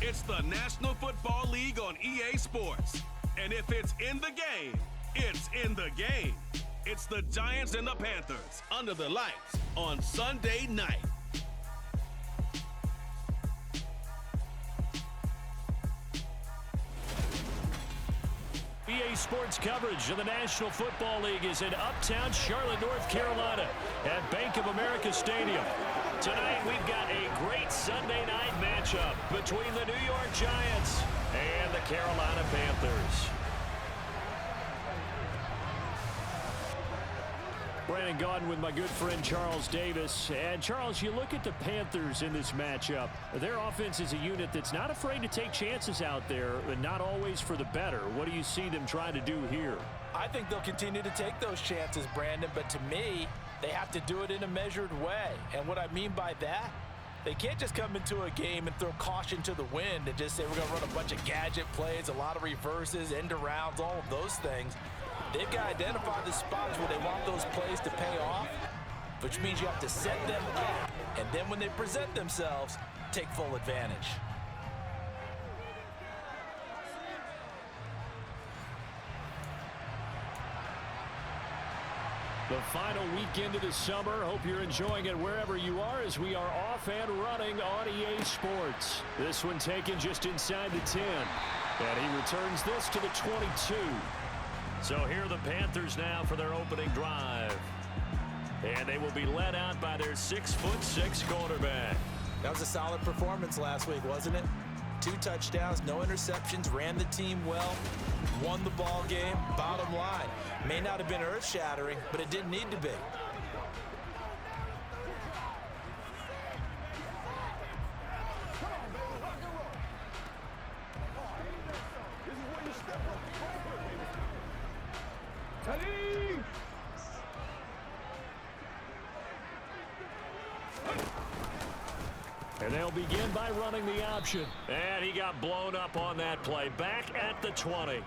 It's the National Football League on EA Sports. And if it's in the game, it's in the game. It's the Giants and the Panthers under the lights on Sunday night. EA Sports coverage of the National Football League is in uptown Charlotte, North Carolina at Bank of America Stadium. Tonight we've got a great Sunday night matchup between the New York Giants and the Carolina Panthers. Brandon Gaudin with my good friend Charles Davis. And Charles, you look at the Panthers in this matchup. Their offense is a unit that's not afraid to take chances out there, but not always for the better. What do you see them trying to do here? I think they'll continue to take those chances, Brandon, but to me, they have to do it in a measured way. And what I mean by that, they can't just come into a game and throw caution to the wind and just say we're going to run a bunch of gadget plays, a lot of reverses, end arounds, all of those things. They've got to identify the spots where they want those plays to pay off, which means you have to set them up, and then when they present themselves, take full advantage. The final weekend of the summer. Hope you're enjoying it wherever you are as we are off and running on EA Sports. This one taken just inside the 10. And he returns this to the 22. So here are the Panthers now for their opening drive. And they will be led out by their 6'6" quarterback. That was a solid performance last week, wasn't it? 2 touchdowns, no interceptions, ran the team well, won the ball game. Bottom line, may not have been earth-shattering, but it didn't need to be. And they'll begin by running the option. And he got blown up on that play. Back at the 20.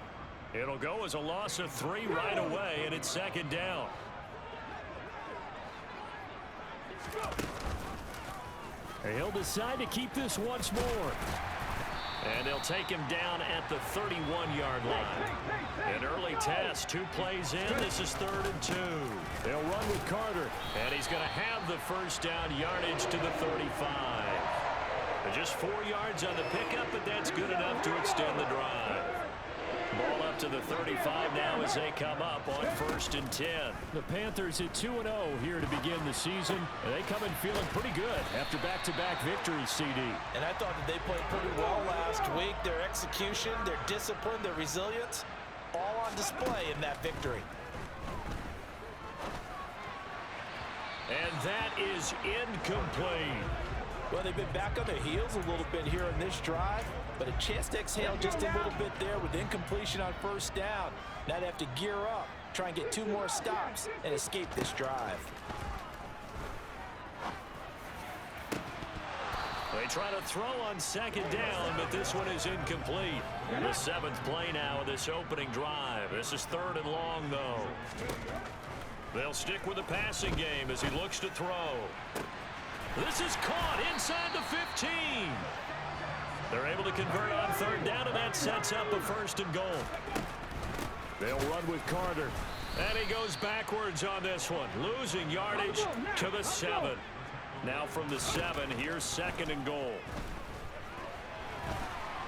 It'll go as a loss of 3 right away, and it's second down. And he'll decide to keep this once more. And they'll take him down at the 31-yard line. An early test, 2 plays in. This is 3rd and 2. They'll run with Carter. And he's going to have the first down, yardage to the 35. Just 4 yards on the pickup, but that's good enough to extend the drive. Ball up to the 35 now as they come up on 1st and 10. The Panthers at 2-0 here to begin the season. And they come in feeling pretty good after back-to-back victories, CD. And I thought that they played pretty well last week. Their execution, their discipline, their resilience, all on display in that victory. And that is incomplete. Well, they've been back on their heels a little bit here in this drive, but a chance to exhale just a little bit there with incompletion on 1st down. Now they have to gear up, try and get 2 more stops, and escape this drive. They try to throw on 2nd down, but this one is incomplete. The 7th play now of this opening drive. This is 3rd and long, though. They'll stick with the passing game as he looks to throw. This is caught inside the 15. They're able to convert on 3rd down, and that sets up a 1st and goal. They'll run with Carter. And he goes backwards on this one, losing yardage to the 7. Now from the 7, here's 2nd and goal.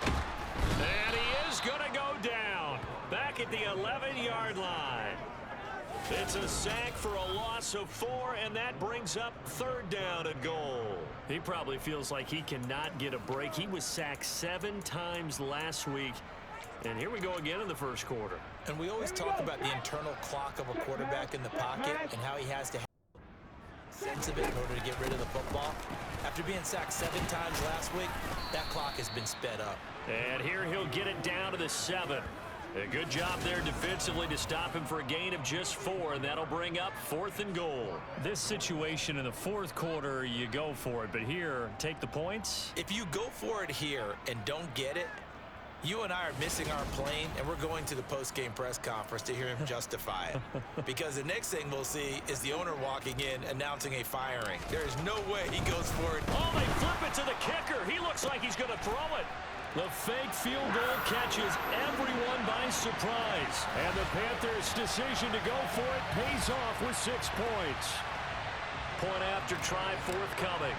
And he is going to go down back at the 11-yard line. It's a sack for a loss of 4, and that brings up 3rd down and goal. He probably feels like he cannot get a break. He was sacked 7 times last week, and here we go again in the 1st quarter. And we always talk about the internal clock of a quarterback in the pocket and how he has to have sense of it in order to get rid of the football. After being sacked 7 times last week, that clock has been sped up. And here he'll get it down to the 7. A good job there defensively to stop him for a gain of just 4, and that'll bring up 4th and goal. This situation in the 4th quarter, you go for it, but here, take the points. If you go for it here and don't get it, you and I are missing our plane, and we're going to the post-game press conference to hear him justify it. Because the next thing we'll see is the owner walking in announcing a firing. There is no way he goes for it. Oh, they flip it to the kicker. He looks like he's going to throw it. The fake field goal catches everyone by surprise. And the Panthers' decision to go for it pays off with 6 points. Point after try forthcoming.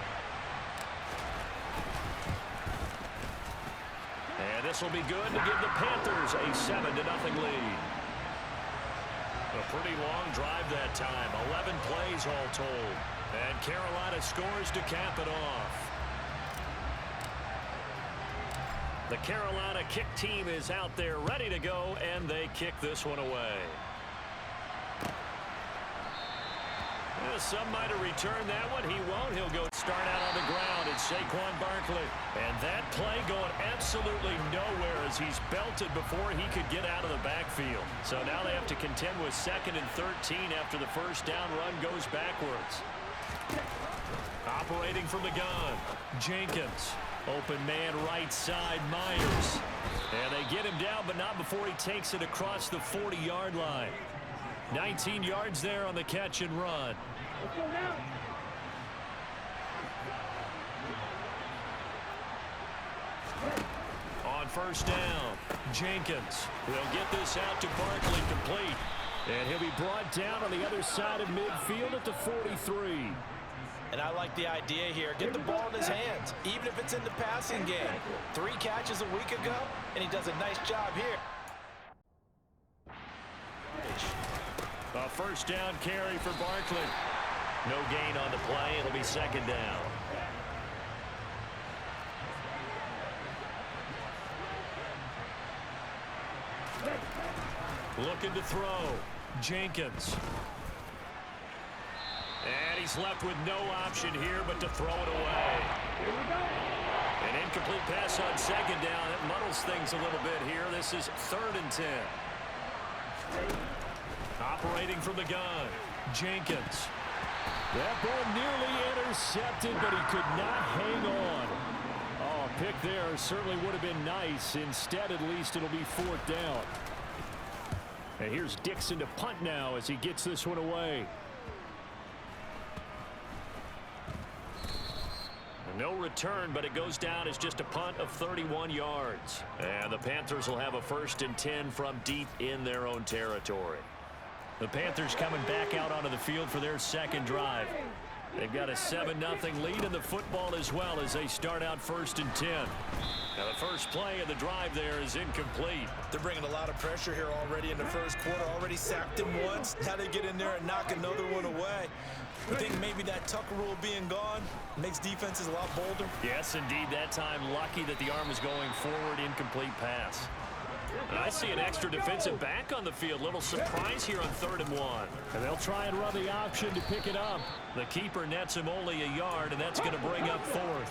And this will be good to give the Panthers a 7-0 lead. A pretty long drive that time. 11 plays all told. And Carolina scores to cap it off. The Carolina kick team is out there ready to go, and they kick this one away. Some might have returned that one. He won't. He'll go start out on the ground. It's Saquon Barkley. And that play going absolutely nowhere as he's belted before he could get out of the backfield. So now they have to contend with 2nd and 13 after the first down run goes backwards. Operating from the gun, Jenkins. Open man right side, Myers. And they get him down, but not before he takes it across the 40-yard line. 19 yards there on the catch and run. On first down, Jenkins will get this out to Barkley complete. And he'll be brought down on the other side of midfield at the 43. And I like the idea here. Get the ball in his hands, even if it's in the passing game. 3 catches a week ago, and he does a nice job here. A first down carry for Barkley. No gain on the play. It'll be 2nd down. Looking to throw. Jenkins. And he's left with no option here but to throw it away. An incomplete pass on 2nd down. It muddles things a little bit here. This is 3rd and 10. Operating from the gun, Jenkins. That ball nearly intercepted, but he could not hang on. Oh, a pick there certainly would have been nice. Instead, at least, it'll be 4th down. And here's Dixon to punt now as he gets this one away. No return, but it goes down as just a punt of 31 yards. And the Panthers will have a 1st and 10 from deep in their own territory. The Panthers coming back out onto the field for their 2nd drive. They've got a 7-0 lead in the football as well as they start out 1st and 10. Now the first play of the drive there is incomplete. They're bringing a lot of pressure here already in the first quarter. Already sacked him once. Now they get in there and knock another one away. I think maybe that Tucker rule being gone makes defenses a lot bolder. Yes, indeed. That time lucky that the arm was going forward. Incomplete pass. And I see an extra defensive back on the field. Little surprise here on 3rd and 1. And they'll try and run the option to pick it up. The keeper nets him only a yard, and that's going to bring up 4th.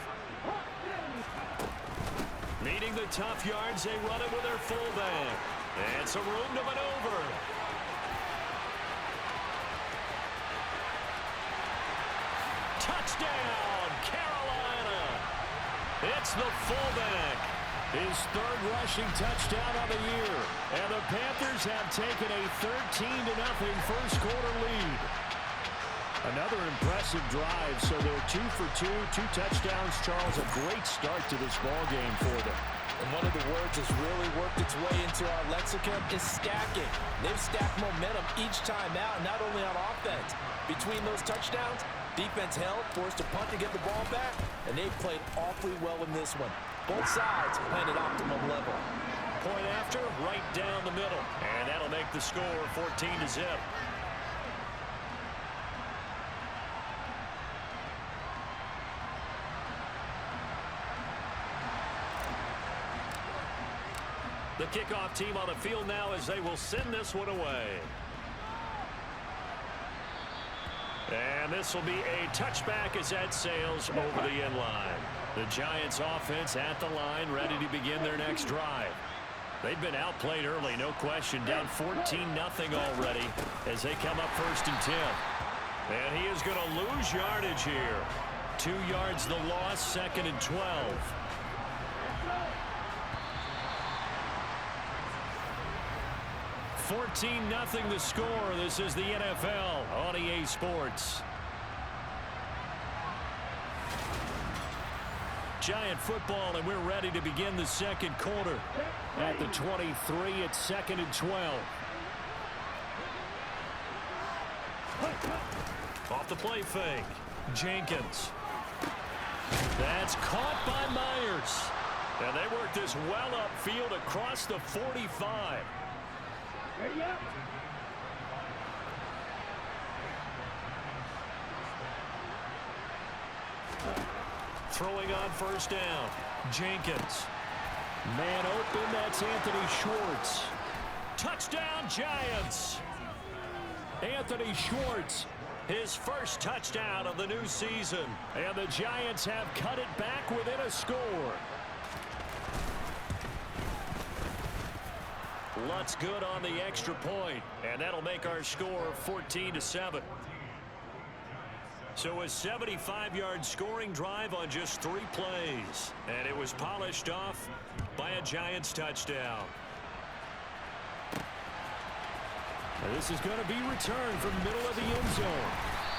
Needing the tough yards, they run it with their fullback. And some room to maneuver. Touchdown, Carolina. It's the fullback. His 3rd rushing touchdown of the year. And the Panthers have taken a 13-0 first quarter lead. Another impressive drive, so they're 2 for 2, 2 touchdowns. Charles, a great start to this ball game for them. And one of the words that's really worked its way into our lexicon is stacking. They've stacked momentum each time out, not only on offense. Between those touchdowns, defense held, forced a punt to get the ball back, and they've played awfully well in this one. Both sides playing at optimum level. Point after, right down the middle. And that'll make the score 14-0. The kickoff team on the field now as they will send this one away. And this will be a touchback as that sails over the end line. The Giants offense at the line, ready to begin their next drive. They've been outplayed early, no question. Down 14-0 already as they come up 1st and 10. And he is going to lose yardage here. 2 yards the loss, 2nd and 12. $14-0 the score. This is the NFL on EA Sports. Giant football, and we're ready to begin the second quarter. At the 23, it's 2nd and 12. Off the play fake. Jenkins. That's caught by Myers. And they work this well upfield across the 45. Throwing on first down. Jenkins. Man open, that's Anthony Schwartz. Touchdown, Giants. Anthony Schwartz, his first touchdown of the new season. And the Giants have cut it back within a score. Lutz good on the extra point, and that'll make our score 14-7. So a 75-yard scoring drive on just 3 plays, and it was polished off by a Giants touchdown. And this is going to be returned from the middle of the end zone.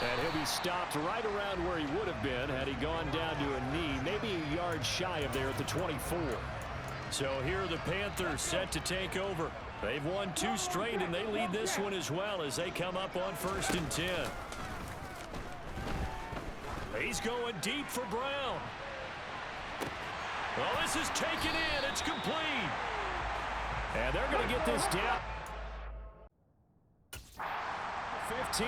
And he'll be stopped right around where he would have been had he gone down to a knee, maybe a yard shy of there at the 24. So here are the Panthers set to take over. They've won 2 straight, and they lead this one as well as they come up on 1st and 10. He's going deep for Brown. Well, this is taken in. It's complete. And they're going to get this down. 15.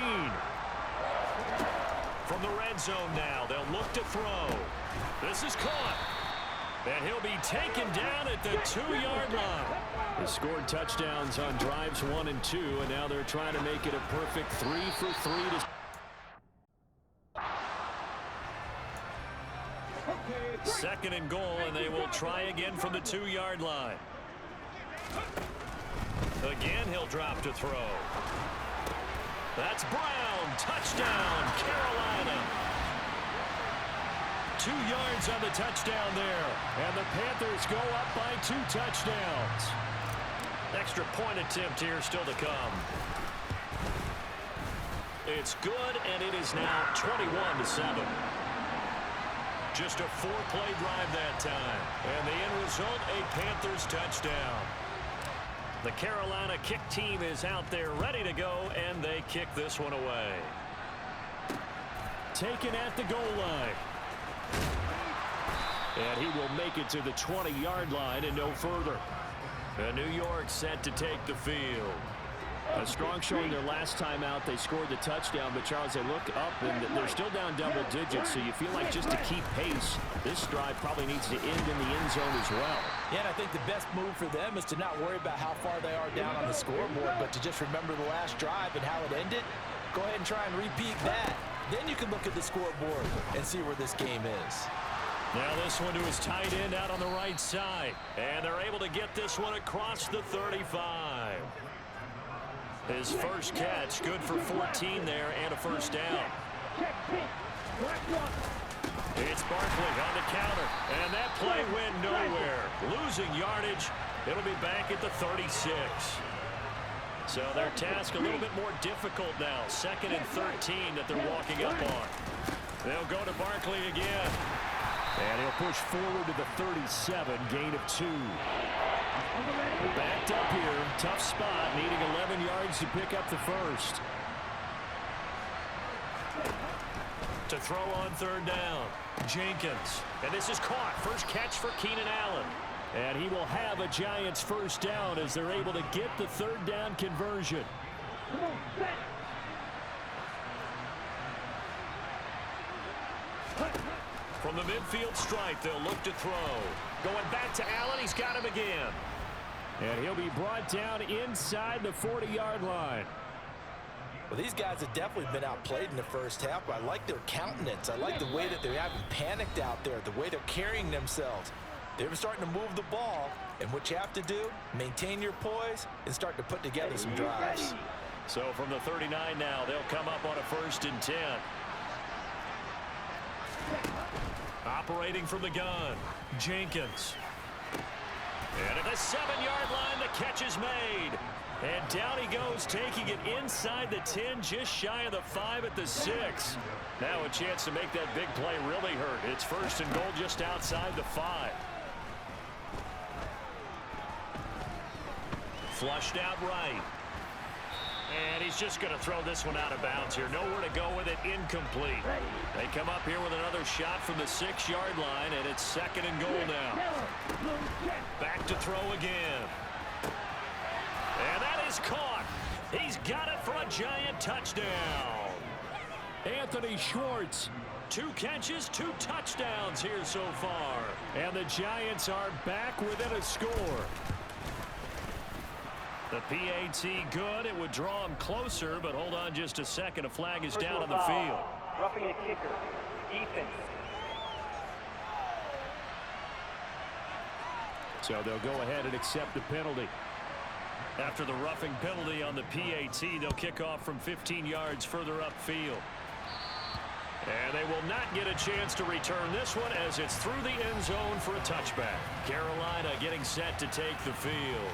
From the red zone now, they'll look to throw. This is caught. And he'll be taken down at the 2-yard line. They scored touchdowns on drives 1 and 2, and now they're trying to make it a perfect 3 for 3 to... Second and goal, and they will try again from the 2-yard line. Again, he'll drop to throw. That's Brown. Touchdown, Carolina. 2 yards on the touchdown there. And the Panthers go up by 2 touchdowns. Extra point attempt here still to come. It's good, and it is now 21-7. Just a 4-play drive that time. And the end result, a Panthers touchdown. The Carolina kick team is out there ready to go, and they kick this one away. Taken at the goal line. And he will make it to the 20-yard line and no further. And New York set to take the field. A strong showing their last time out. They scored the touchdown, but Charles, they look up and they're still down double digits, so you feel like just to keep pace, this drive probably needs to end in the end zone as well. Yeah, and I think the best move for them is to not worry about how far they are down on the scoreboard, but to just remember the last drive and how it ended. Go ahead and try and repeat that. Then you can look at the scoreboard and see where this game is. Now this one to his tight end out on the right side. And they're able to get this one across the 35. His first catch, good for 14 there and a first down. It's Barkley on the counter, and that play went nowhere. Losing yardage, it'll be back at the 36. So their task a little bit more difficult now. 2nd and 13 that they're walking up on. They'll go to Barkley again. And he'll push forward to the 37, gain of 2. Backed up here, tough spot, needing 11 yards to pick up the first. To throw on 3rd down, Jenkins. And this is caught. First catch for Keenan Allen. And he will have a Giants first down as they're able to get the 3rd down conversion. From the midfield stripe, they'll look to throw. Going back to Allen, he's got him again. And he'll be brought down inside the 40-yard line. Well, these guys have definitely been outplayed in the first half, but I like their countenance. I like the way that they haven't panicked out there, the way they're carrying themselves. They're starting to move the ball, and what you have to do, maintain your poise and start to put together some drives. So from the 39 now, they'll come up on a 1st and 10. Operating from the gun, Jenkins. And at the 7-yard line, the catch is made. And down he goes, taking it inside the 10, just shy of the 5 at the 6. Now a chance to make that big play really hurt. It's 1st and goal just outside the 5. Flushed out right. And he's just going to throw this one out of bounds here. Nowhere to go with it. Incomplete. They come up here with another shot from the 6-yard line, and it's 2nd and goal now. Back to throw again. And that is caught. He's got it for a giant touchdown. Anthony Schwartz. 2 catches, 2 touchdowns here so far. And the Giants are back within a score. The PAT good. It would draw him closer, but hold on just a second. A flag is down on the field. Roughing the kicker. Defense. So they'll go ahead and accept the penalty. After the roughing penalty on the PAT, they'll kick off from 15 yards further upfield. And they will not get a chance to return this one as it's through the end zone for a touchback. Carolina getting set to take the field.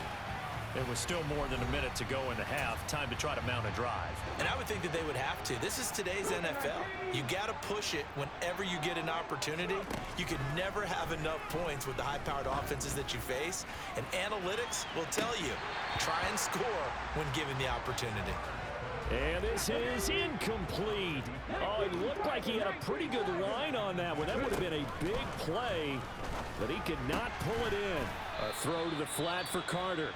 There was still more than a minute to go in the half. Time to try to mount a drive. And I would think that they would have to. This is today's NFL. You got to push it whenever you get an opportunity. You can never have enough points with the high-powered offenses that you face. And analytics will tell you, try and score when given the opportunity. And this is incomplete. Oh, it looked like he had a pretty good line on that one. That would have been a big play, but he could not pull it in. A throw to the flat for Carter.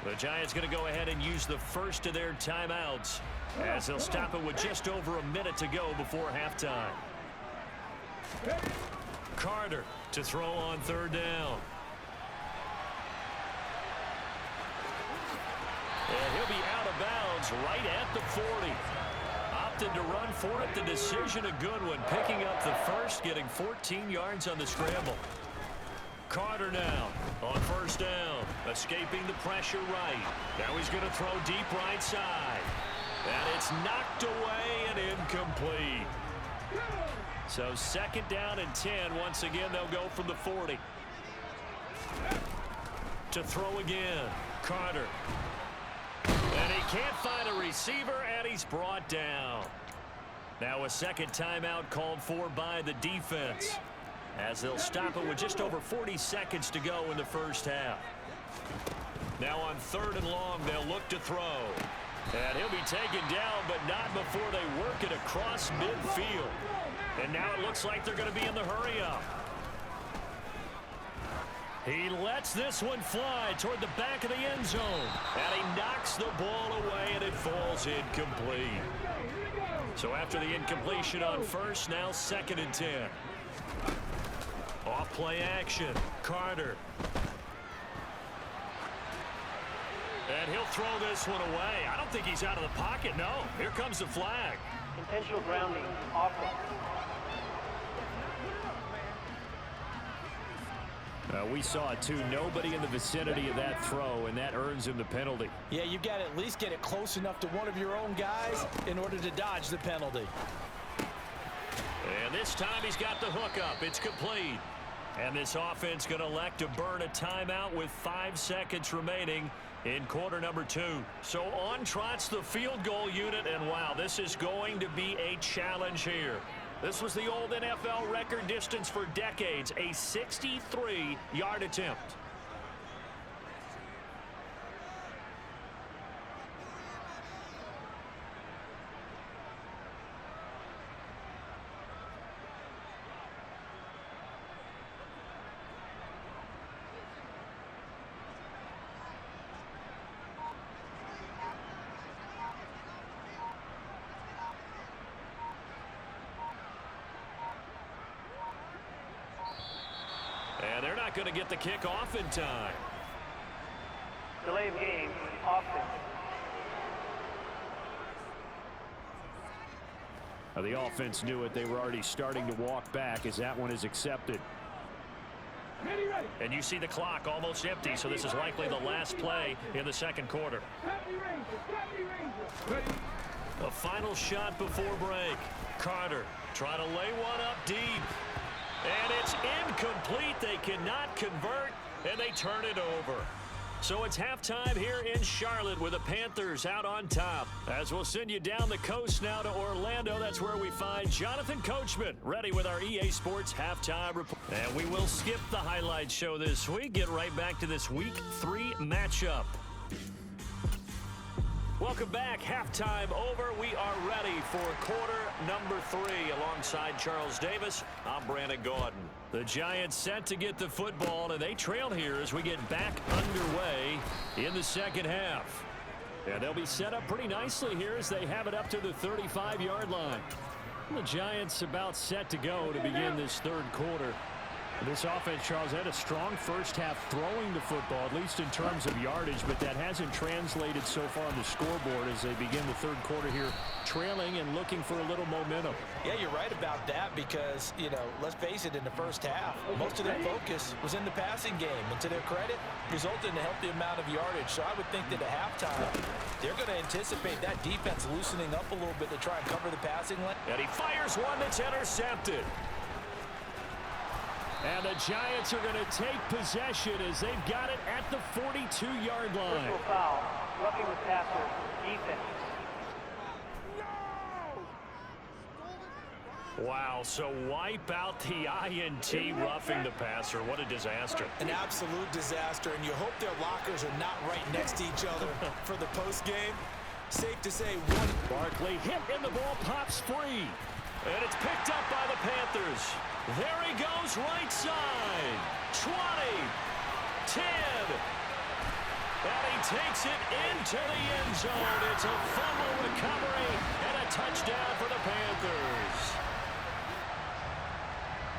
The Giants going to go ahead and use the first of their timeouts as they'll stop it with just over a minute to go before halftime. Carter to throw on 3rd down. And he'll be out of bounds right at the 40. Opted to run for it. The decision a good one. Picking up the first, getting 14 yards on the scramble. Carter now on 1st down, escaping the pressure right. Now he's going to throw deep right side. And it's knocked away and incomplete. So 2nd down and 10. Once again, they'll go from the 40. To throw again, Carter. And he can't find a receiver, and he's brought down. Now a 2nd timeout called for by the defense, as they'll stop it with just over 40 seconds to go in the first half. Now on 3rd and long, they'll look to throw. And he'll be taken down, but not before they work it across midfield. And now it looks like they're going to be in the hurry-up. He lets this one fly toward the back of the end zone. And he knocks the ball away, and it falls incomplete. So after the incompletion on 1st, now 2nd and 10. Off play action. Carter. And he'll throw this one away. I don't think he's out of the pocket. No. Here comes the flag. Intentional grounding. Offense. We saw it too. Nobody in the vicinity of that throw, and that earns him the penalty. Yeah, you got to at least get it close enough to one of your own guys in order to dodge the penalty. And this time he's got the hookup. It's complete. And this offense going to elect to burn a timeout with 5 seconds remaining in quarter number 2. So on trots the field goal unit, and wow, this is going to be a challenge here. This was the old NFL record distance for decades, a 63-yard attempt. And they're not going to get the kick off in time. Delay of game. Offense. The offense knew it. They were already starting to walk back as that one is accepted. And you see the clock almost empty, so this is likely the last play in the 2nd quarter. A final shot before break. Carter trying to lay one up deep. And it's incomplete. They cannot convert, and they turn it over. So it's halftime here in Charlotte with the Panthers out on top. As we'll send you down the coast now to Orlando, that's where we find Jonathan Coachman ready with our EA Sports halftime report. And we will skip the highlight show this week. Get right back to this Week 3 matchup. Welcome back. Halftime over. We are ready for quarter number 3. Alongside Charles Davis, I'm Brandon Gordon. The Giants set to get the football, and they trail here as we get back underway in the second half. And they'll be set up pretty nicely here as they have it up to the 35-yard line. The Giants about set to go to begin this third quarter. This offense, Charles, had a strong first half throwing the football, at least in terms of yardage, but that hasn't translated so far on the scoreboard as they begin the third quarter here, trailing and looking for a little momentum. Yeah, you're right about that because, let's face it, in the first half, most of their focus was in the passing game. And to their credit, resulted in a healthy amount of yardage. So I would think that at halftime, they're going to anticipate that defense loosening up a little bit to try and cover the passing lane. And he fires one that's intercepted. And the Giants are going to take possession as they've got it at the 42-yard line. Personal foul. Roughing the passer. Defense. Wow, so wipe out the INT roughing the passer. What a disaster. An absolute disaster, and you hope their lockers are not right next to each other for the postgame. Safe to say one. Barkley hit and the ball pops free. And it's picked up by the Panthers. There he goes, right side. 20, 10. And he takes it into the end zone. It's a fumble recovery and a touchdown for the Panthers.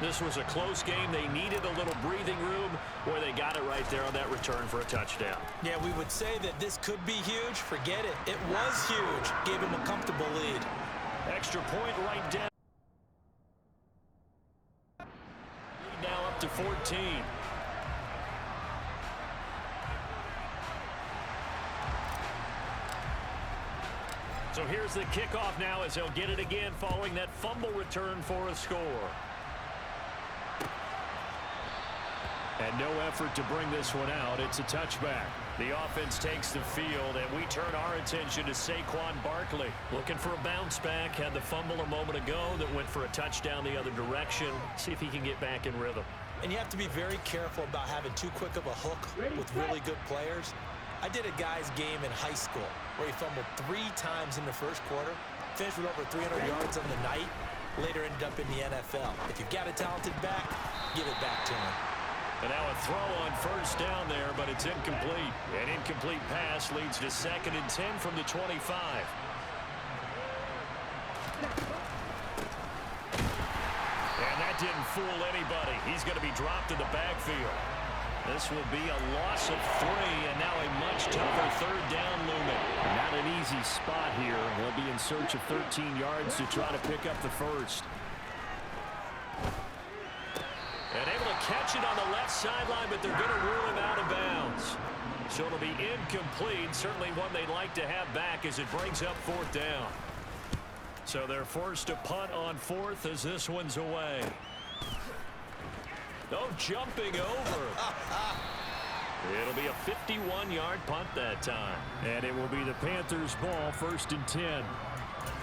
This was a close game. They needed a little breathing room where they got it right there on that return for a touchdown. Yeah, we would say that this could be huge. Forget it. It was huge. Gave him a comfortable lead. Extra point right down. Now up to 14. So here's the kickoff now as they'll get it again following that fumble return for a score. And no effort to bring this one out. It's a touchback. The offense takes the field, and we turn our attention to Saquon Barkley. Looking for a bounce back. Had the fumble a moment ago that went for a touchdown the other direction. See if he can get back in rhythm. And you have to be very careful about having too quick of a hook with really good players. I did a guy's game in high school where he fumbled 3 times in the first quarter, finished with over 300 yards on the night, later ended up in the NFL. If you've got a talented back, give it back to him. And now a throw on first down there, but it's incomplete. An incomplete pass leads to 2nd and 10 from the 25. And that didn't fool anybody. He's going to be dropped in the backfield. This will be a loss of 3, and now a much tougher third down looming. Not an easy spot here. They'll be in search of 13 yards to try to pick up the first. And able to catch it on the left sideline, but they're going to rule him out of bounds. So it'll be incomplete. Certainly one they'd like to have back as it brings up 4th down. So they're forced to punt on 4th as this one's away. Oh, jumping over. It'll be a 51-yard punt that time. And it will be the Panthers' ball, 1st and 10.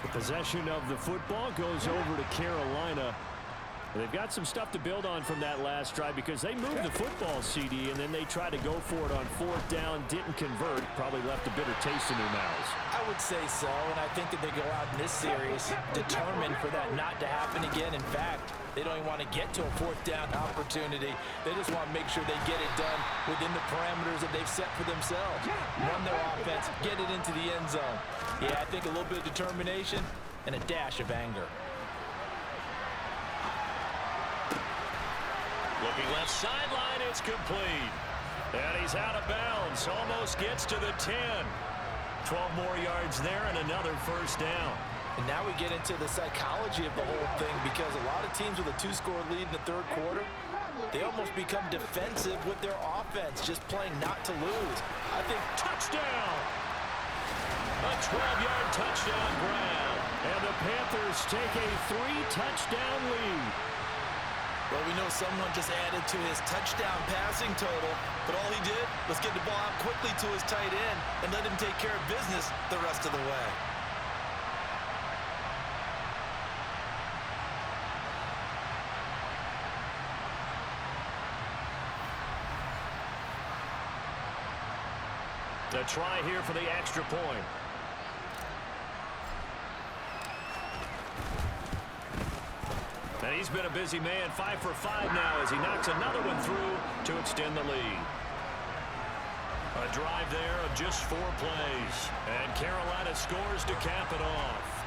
The possession of the football goes over to Carolina. They've got some stuff to build on from that last drive because they moved the football, CD, and then they tried to go for it on 4th down, didn't convert, probably left a bitter taste in their mouths. I would say so, and I think that they go out in this series determined for that not to happen again. In fact, they don't even want to get to a 4th down opportunity. They just want to make sure they get it done within the parameters that they've set for themselves. Run their offense, get it into the end zone. Yeah, I think a little bit of determination and a dash of anger. Looking left sideline, it's complete. And he's out of bounds, almost gets to the 10. 12 more yards there and another 1st down. And now we get into the psychology of the whole thing because a lot of teams with a 2-score lead in the third quarter, they almost become defensive with their offense, just playing not to lose. I think touchdown! A 12-yard touchdown grab. And the Panthers take a 3-touchdown lead. Well, we know someone just added to his touchdown passing total, but all he did was get the ball out quickly to his tight end and let him take care of business the rest of the way. The try here for the extra point. And he's been a busy man, 5 for 5 now as he knocks another one through to extend the lead. A drive there of just 4 plays. And Carolina scores to cap it off.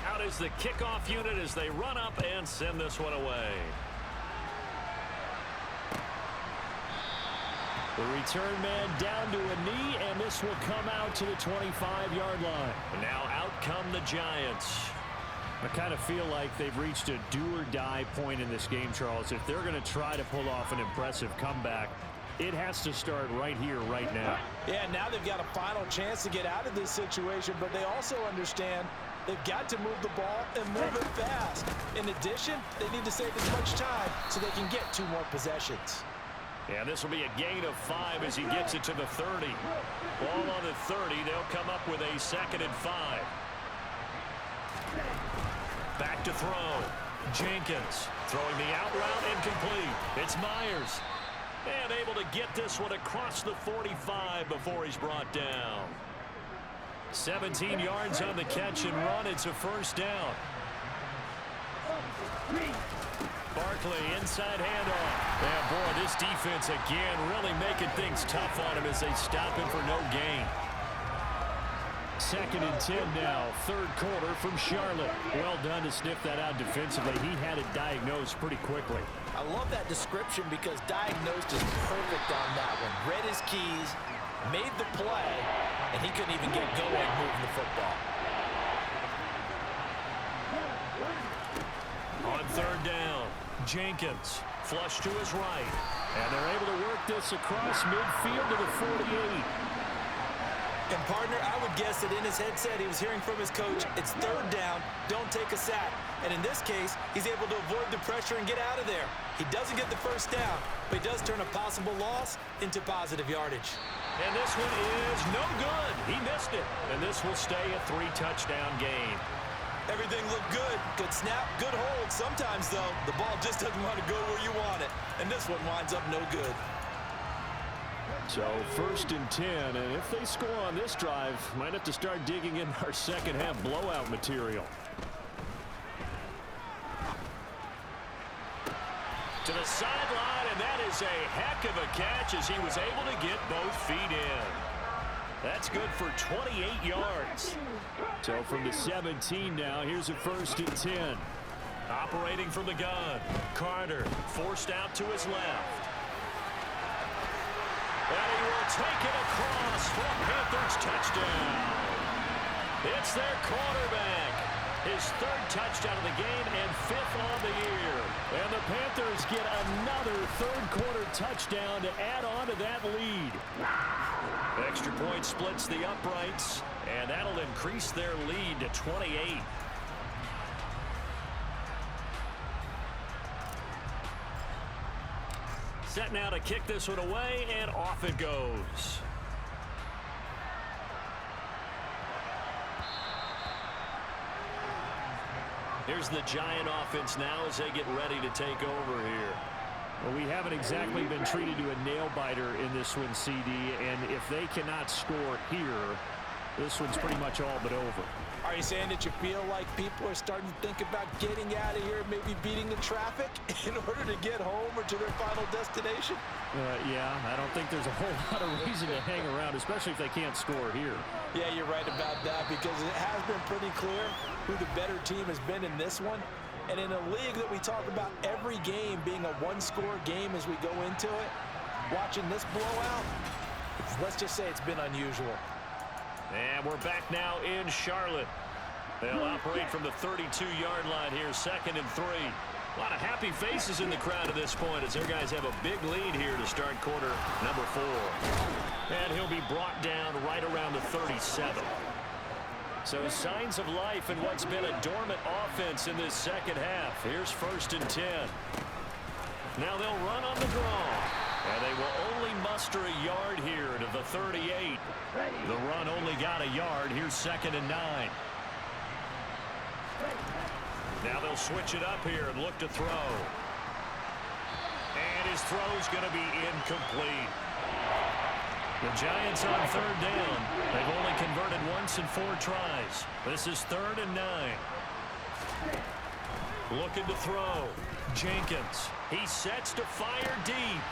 Out is the kickoff unit as they run up and send this one away. The return man down to a knee, and this will come out to the 25-yard line. And now out come the Giants. I kind of feel like they've reached a do-or-die point in this game, Charles. If they're going to try to pull off an impressive comeback, it has to start right here, right now. Yeah, now they've got a final chance to get out of this situation, but they also understand they've got to move the ball and move it fast. In addition, they need to save as much time so they can get 2 more possessions. Yeah, this will be a gain of 5 as he gets it to the 30. Ball on the 30. They'll come up with a 2nd and 5. Back to throw. Jenkins throwing the out route incomplete. It's Myers. And able to get this one across the 45 before he's brought down. 17 yards on the catch and run. It's a 1st down. Barkley inside handoff. And boy, this defense again really making things tough on him as they stop him for no gain. 2nd and 10 now, 3rd quarter from Charlotte. Well done to sniff that out defensively. He had it diagnosed pretty quickly. I love that description because diagnosed is perfect on that one. Read his keys, made the play, and he couldn't even get going moving the football. On 3rd down, Jenkins flush to his right. And they're able to work this across midfield to the 48. And, partner, I would guess that in his headset he was hearing from his coach, it's 3rd down, don't take a sack. And in this case, he's able to avoid the pressure and get out of there. He doesn't get the 1st down, but he does turn a possible loss into positive yardage. And this one is no good. He missed it. And this will stay a 3-touchdown game. Everything looked good. Good snap, good hold. Sometimes, though, the ball just doesn't want to go where you want it. And this one winds up no good. So 1st and 10, and if they score on this drive, might have to start digging in our second-half blowout material. To the sideline, and that is a heck of a catch as he was able to get both feet in. That's good for 28 yards. So from the 17 now, here's a 1st and 10. Operating from the gun, Carter forced out to his left. And he will take it across for a Panthers touchdown. It's their quarterback. His 3rd touchdown of the game and 5th on the year. And the Panthers get another 3rd quarter touchdown to add on to that lead. Extra point splits the uprights, and that'll increase their lead to 28. Set now to kick this one away, and off it goes. Here's the Giant offense now as they get ready to take over here. Well, we haven't exactly been treated to a nail-biter in this one, CD, and if they cannot score here, this one's pretty much all but over. Are you saying that you feel like people are starting to think about getting out of here, maybe beating the traffic in order to get home or to their final destination? Yeah, I don't think there's a whole lot of reason to hang around, especially if they can't score here. Yeah, you're right about that because it has been pretty clear who the better team has been in this one. And in a league that we talk about every game being a 1-score game as we go into it, watching this blowout, let's just say it's been unusual. And we're back now in Charlotte. They'll operate from the 32-yard line here, 2nd and 3. A lot of happy faces in the crowd at this point as their guys have a big lead here to start quarter number 4. And he'll be brought down right around the 37. So signs of life in what's been a dormant offense in this second half. Here's 1st and 10. Now they'll run on the draw. And they will only muster a yard here to the 38. The run only got a yard. Here's 2nd and 9. Now they'll switch it up here and look to throw. And his throw's going to be incomplete. The Giants on 3rd down. They've only converted once in 4 tries. This is 3rd and 9. Looking to throw. Jenkins. He sets to fire deep.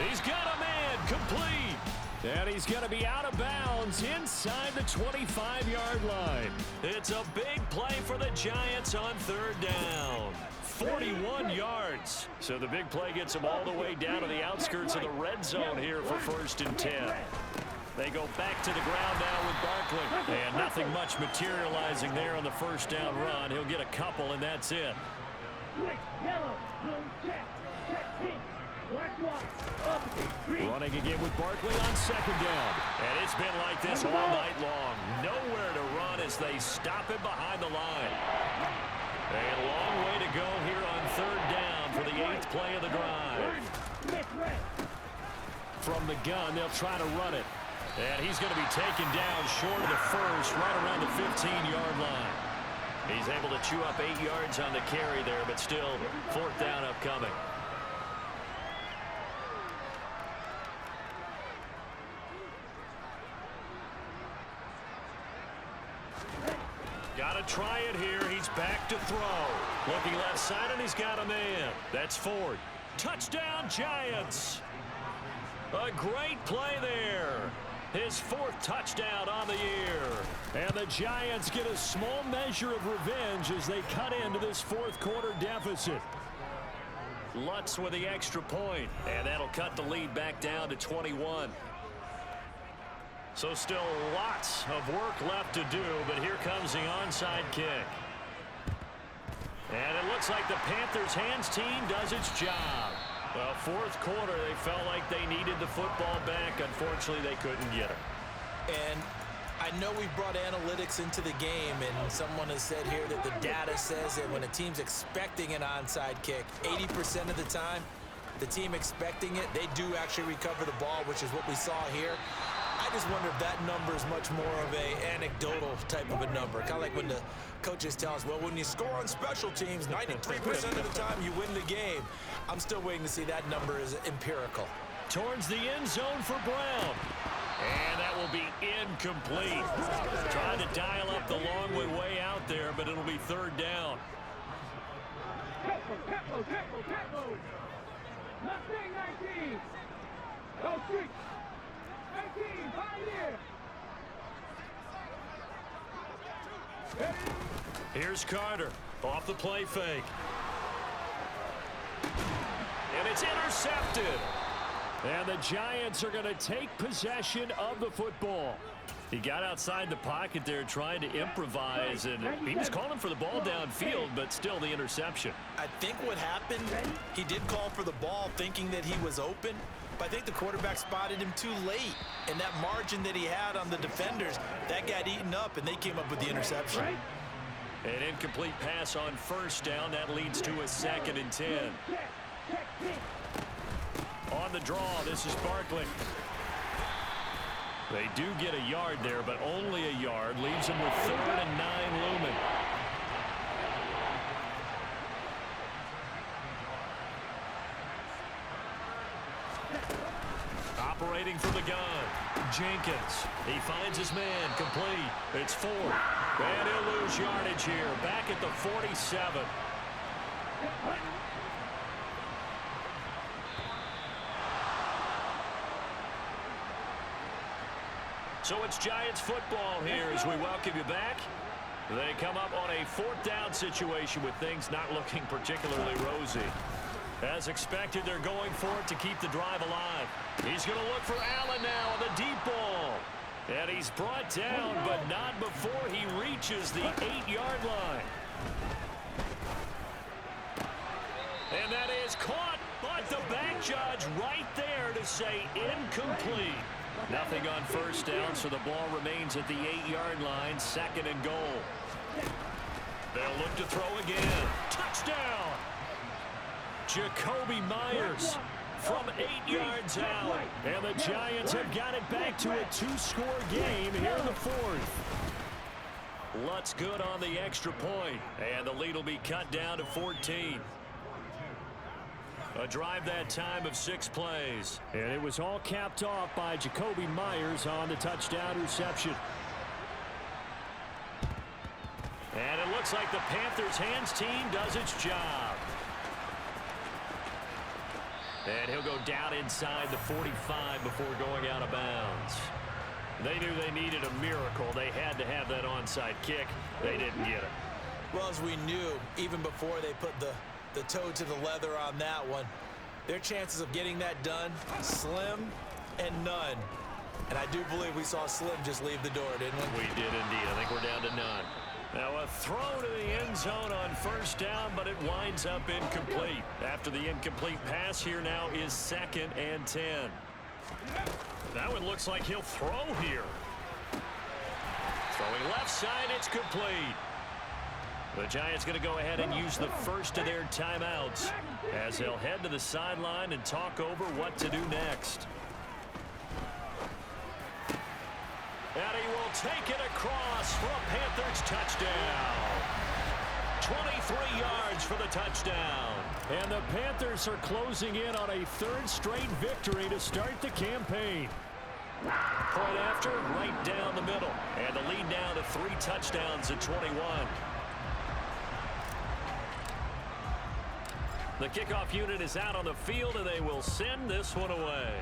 He's got a man. Complete. And he's going to be out of bounds inside the 25-yard line. It's a big play for the Giants on 3rd down. 41 yards. So the big play gets them all the way down to the outskirts of the red zone here for 1st and 10. They go back to the ground now with Barkley. And nothing much materializing there on the 1st down run. He'll get a couple, and that's it. Running again with Barkley on 2nd down. And it's been like this all night long. Nowhere to run as they stop him behind the line. A long way to go here on 3rd down for the 8th play of the drive. From the gun, they'll try to run it. And he's going to be taken down short of the 1st, right around the 15-yard line. He's able to chew up 8 yards on the carry there, but still 4th down upcoming. Got to try it here. He's back to throw. Looking left side, and he's got a man. That's Ford. Touchdown, Giants. A great play there. His 4th touchdown on the year. And the Giants get a small measure of revenge as they cut into this 4th quarter deficit. Lutz with the extra point, and that'll cut the lead back down to 21. So still lots of work left to do, but here comes the onside kick. And it looks like the Panthers' hands team does its job. Well, 4th quarter, they felt like they needed the football back. Unfortunately, they couldn't get it. And I know we brought analytics into the game, and someone has said here that the data says that when a team's expecting an onside kick, 80% of the time, the team expecting it, they do actually recover the ball, which is what we saw here. I just wonder if that number is much more of a anecdotal type of a number. Kind of like when the coaches tell us, well, when you score on special teams, 93% of the time you win the game. I'm still waiting to see that number is empirical. Towards the end zone for Brown. And that will be incomplete. Trying to dial up the long way out there, but it'll be 3rd down. Mustang 19. Go street. 19, pioneer. Here's Carter off the play fake. And it's intercepted. And the Giants are going to take possession of the football. He got outside the pocket there trying to improvise, and he was calling for the ball downfield, but still the interception. I think what happened, he did call for the ball thinking that he was open, but I think the quarterback spotted him too late. And that margin that he had on the defenders, that got eaten up, and they came up with the interception. An incomplete pass on 1st down. That leads to a 2nd and 10. On the draw, this is Barkley. They do get a yard there, but only a yard. Leaves them with 3rd and 9 looming. Operating from the gun, Jenkins. He finds his man, complete. It's Ford. And he'll lose yardage here, back at the 47. So it's Giants football here as we welcome you back. They come up on a 4th down situation with things not looking particularly rosy. As expected, they're going for it to keep the drive alive. He's going to look for Allen now on the deep ball. And he's brought down, but not before he reaches the 8-yard line. And that is caught, but the back judge right there to say incomplete. Nothing on first down, so the ball remains at the 8-yard line, 2nd and goal. They'll look to throw again. Touchdown! Jacoby Myers from 8 yards out. And the Giants have got it back to a 2-score game here in the 4th. Lutz good on the extra point, and the lead will be cut down to 14. A drive that time of 6 plays. And it was all capped off by Jacoby Myers on the touchdown reception. And it looks like the Panthers' hands team does its job. And he'll go down inside the 45 before going out of bounds. They knew they needed a miracle. They had to have that onside kick. They didn't get it. Well, as we knew, even before they put the toe to the leather on that one, their chances of getting that done, slim and none. And I do believe we saw Slim just leave the door, didn't we? We did indeed. I think we're down to none. Now a throw to the end zone on first down, but it winds up incomplete. After the incomplete pass, here now is 2nd and 10. That one looks like he'll throw here. Throwing left side, it's complete. The Giants going to go ahead and use the first of their timeouts as they'll head to the sideline and talk over what to do next. And he will take it across for a Panthers touchdown. 23 yards for the touchdown. And the Panthers are closing in on a 3rd straight victory to start the campaign. Point after, right down the middle. And the lead down to 3 touchdowns at 21. The kickoff unit is out on the field, and they will send this one away.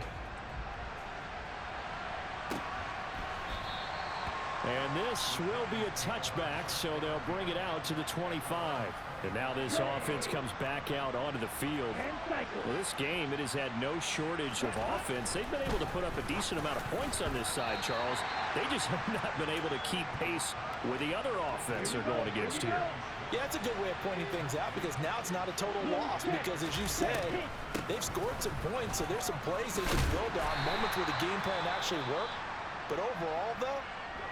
And this will be a touchback, so they'll bring it out to the 25. And now this offense comes back out onto the field. Well, this game, it has had no shortage of offense. They've been able to put up a decent amount of points on this side, Charles. They just have not been able to keep pace with the other offense they're going against here. Yeah, it's a good way of pointing things out because now it's not a total loss because, as you said, they've scored some points, so there's some plays they can build on, moments where the game plan actually worked. But overall, though,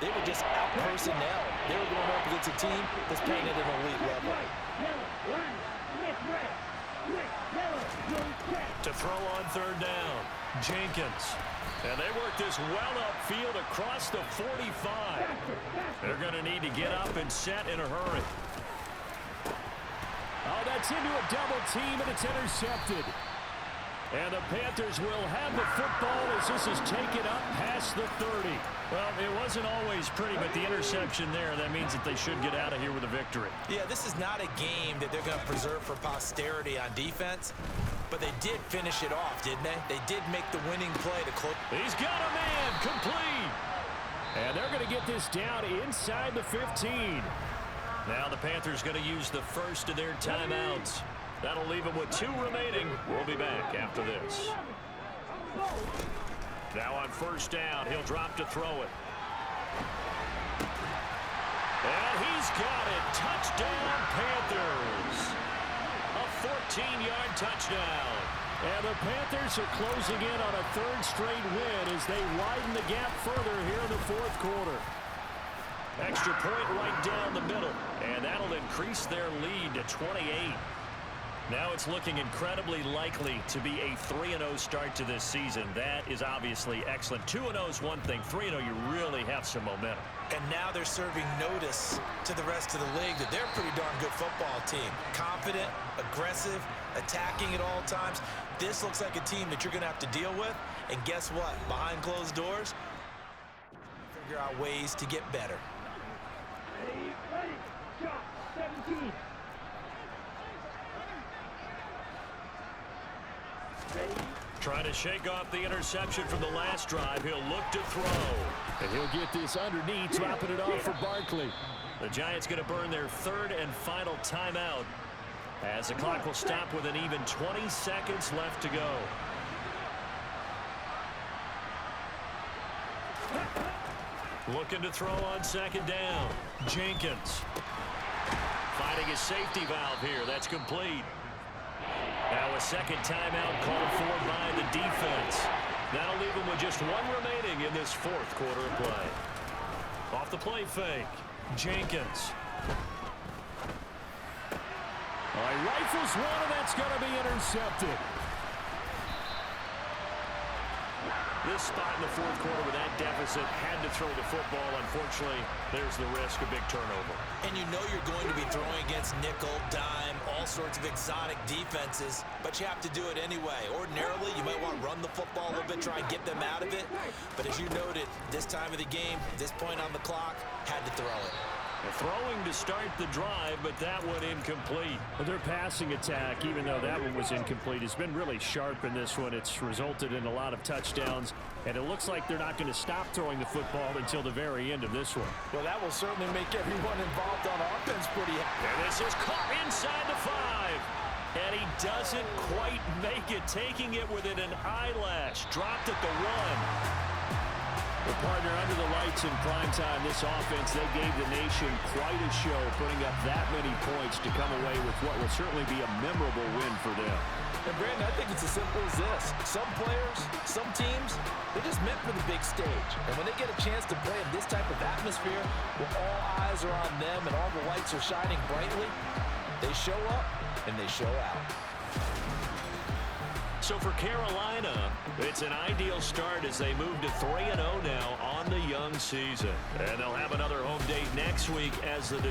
they were just out-personnel. They were going up against a team that's playing at an elite level. To throw on 3rd down, Jenkins. And they work this well upfield across the 45. They're going to need to get up and set in a hurry. Oh, that's into a double team, and it's intercepted. And the Panthers will have the football as this is taken up past the 30. Well, it wasn't always pretty, but the interception there, that means that they should get out of here with a victory. Yeah, this is not a game that they're going to preserve for posterity on defense, but they did finish it off, didn't they? They did make the winning play to close. He's got a man, complete. And they're going to get this down inside the 15. Now the Panthers going to use the first of their timeouts. That'll leave them with 2 remaining. We'll be back after this. Now on first down, he'll drop to throw it. And he's got it. Touchdown, Panthers. A 14-yard touchdown. And the Panthers are closing in on a 3rd straight win as they widen the gap further here in the 4th quarter. Extra point right down the middle. And that'll increase their lead to 28. Now it's looking incredibly likely to be a 3-0 start to this season. That is obviously excellent. 2-0 is one thing. 3-0, you really have some momentum. And now they're serving notice to the rest of the league that they're a pretty darn good football team. Confident, aggressive, attacking at all times. This looks like a team that you're going to have to deal with. And guess what? Behind closed doors, figure out ways to get better. Ready, shot, 17. Trying to shake off the interception from the last drive. He'll look to throw. And he'll get this underneath, dropping it off for Barkley. The Giants going to burn their 3rd and final timeout as the clock will stop with an even 20 seconds left to go. Looking to throw on 2nd down. Jenkins. Finding his safety valve here. That's complete. Now a 2nd timeout called for by the defense. That'll leave them with just one remaining in this fourth quarter of play. Off the play fake, Jenkins. All right, rifles one, and that's going to be intercepted. This spot in the fourth quarter with that deficit, had to throw the football. Unfortunately, there's the risk of big turnover. And you know you're going to be throwing against nickel, dime, all sorts of exotic defenses, but you have to do it anyway. Ordinarily, you might want to run the football a little bit, try and get them out of it. But as you noted, this time of the game, this point on the clock, had to throw it. Throwing to start the drive, but that one incomplete. Well, their passing attack, even though that one was incomplete, has been really sharp in this one. It's resulted in a lot of touchdowns, and it looks like they're not going to stop throwing the football until the very end of this one. Well, that will certainly make everyone involved on offense pretty happy. And this is caught inside the 5. And he doesn't quite make it, taking it within an eyelash. Dropped at the 1. Well, partner, under the lights in primetime, this offense, they gave the nation quite a show, putting up that many points to come away with what will certainly be a memorable win for them. And, Brandon, I think it's as simple as this. Some players, some teams, they're just meant for the big stage. And when they get a chance to play in this type of atmosphere, where all eyes are on them and all the lights are shining brightly, they show up and they show out. So for Carolina, it's an ideal start as they move to 3-0 now on the young season. And they'll have another home date next week as the Detroit